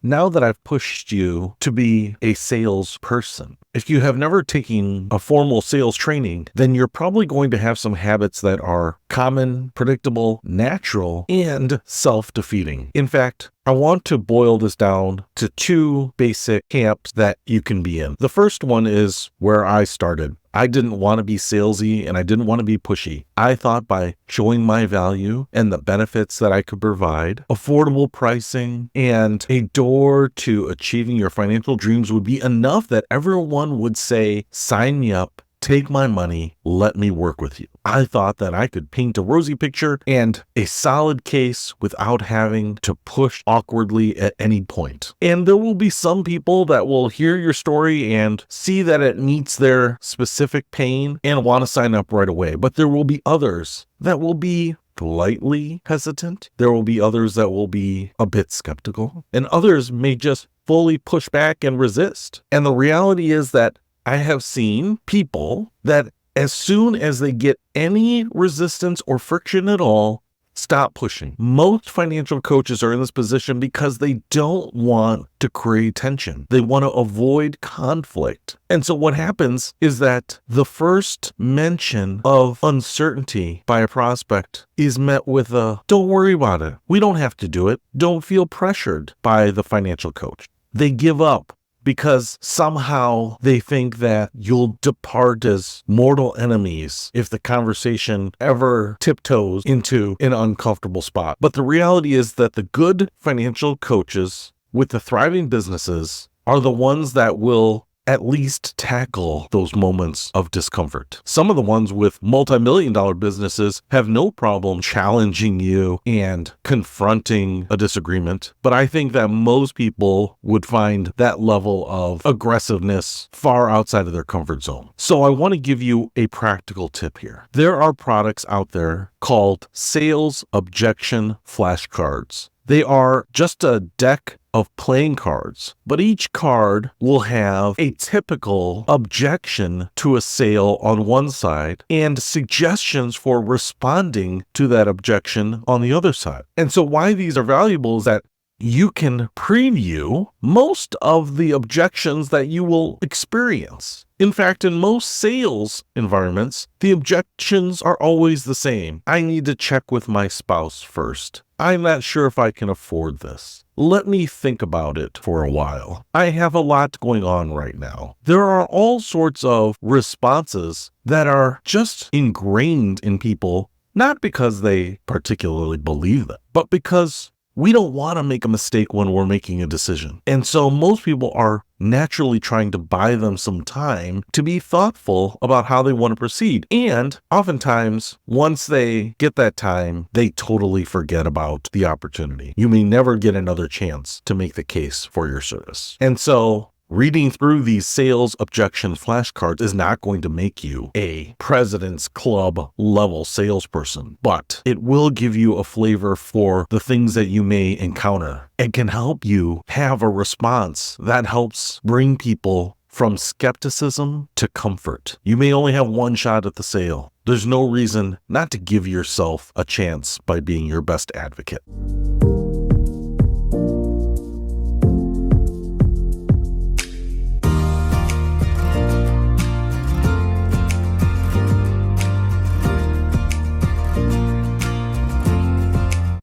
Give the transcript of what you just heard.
now that I've pushed you to be a salesperson, if you have never taken a formal sales training, then you're probably going to have some habits that are common, predictable, natural, and self-defeating. In fact, I want to boil this down to two basic camps that you can be in. The first one is where I started. I didn't want to be salesy and I didn't want to be pushy. I thought by showing my value and the benefits that I could provide, affordable pricing, and a door to achieving your financial dreams would be enough that everyone would say, sign me up. Take my money, let me work with you. I thought that I could paint a rosy picture and a solid case without having to push awkwardly at any point. And there will be some people that will hear your story and see that it meets their specific pain and want to sign up right away. But there will be others that will be slightly hesitant. There will be others that will be a bit skeptical, and others may just fully push back and resist. And the reality is that I have seen people that as soon as they get any resistance or friction at all, stop pushing. Most financial coaches are in this position because they don't want to create tension. They want to avoid conflict. And so what happens is that the first mention of uncertainty by a prospect is met with a, don't worry about it. We don't have to do it. Don't feel pressured by the financial coach. They give up, because somehow they think that you'll depart as mortal enemies if the conversation ever tiptoes into an uncomfortable spot. But the reality is that the good financial coaches with the thriving businesses are the ones that will at least tackle those moments of discomfort. Some of the ones with multi-million-dollar businesses have no problem challenging you and confronting a disagreement. But I think that most people would find that level of aggressiveness far outside of their comfort zone. So I want to give you a practical tip here. There are products out there called sales objection flashcards. They are just a deck of playing cards, but each card will have a typical objection to a sale on one side and suggestions for responding to that objection on the other side. And so why these are valuable is that you can preview most of the objections that you will experience. In fact, in most sales environments, the objections are always the same. I need to check with my spouse first. I'm not sure if I can afford this. Let me think about it for a while. I have a lot going on right now. There are all sorts of responses that are just ingrained in people, not because they particularly believe them, but because we don't want to make a mistake when we're making a decision. And so most people are naturally trying to buy them some time to be thoughtful about how they want to proceed. And oftentimes, once they get that time, they totally forget about the opportunity. You may never get another chance to make the case for your service. And so reading through these sales objection flashcards is not going to make you a President's Club level salesperson, but it will give you a flavor for the things that you may encounter and can help you have a response that helps bring people from skepticism to comfort. You may only have one shot at the sale. There's no reason not to give yourself a chance by being your best advocate.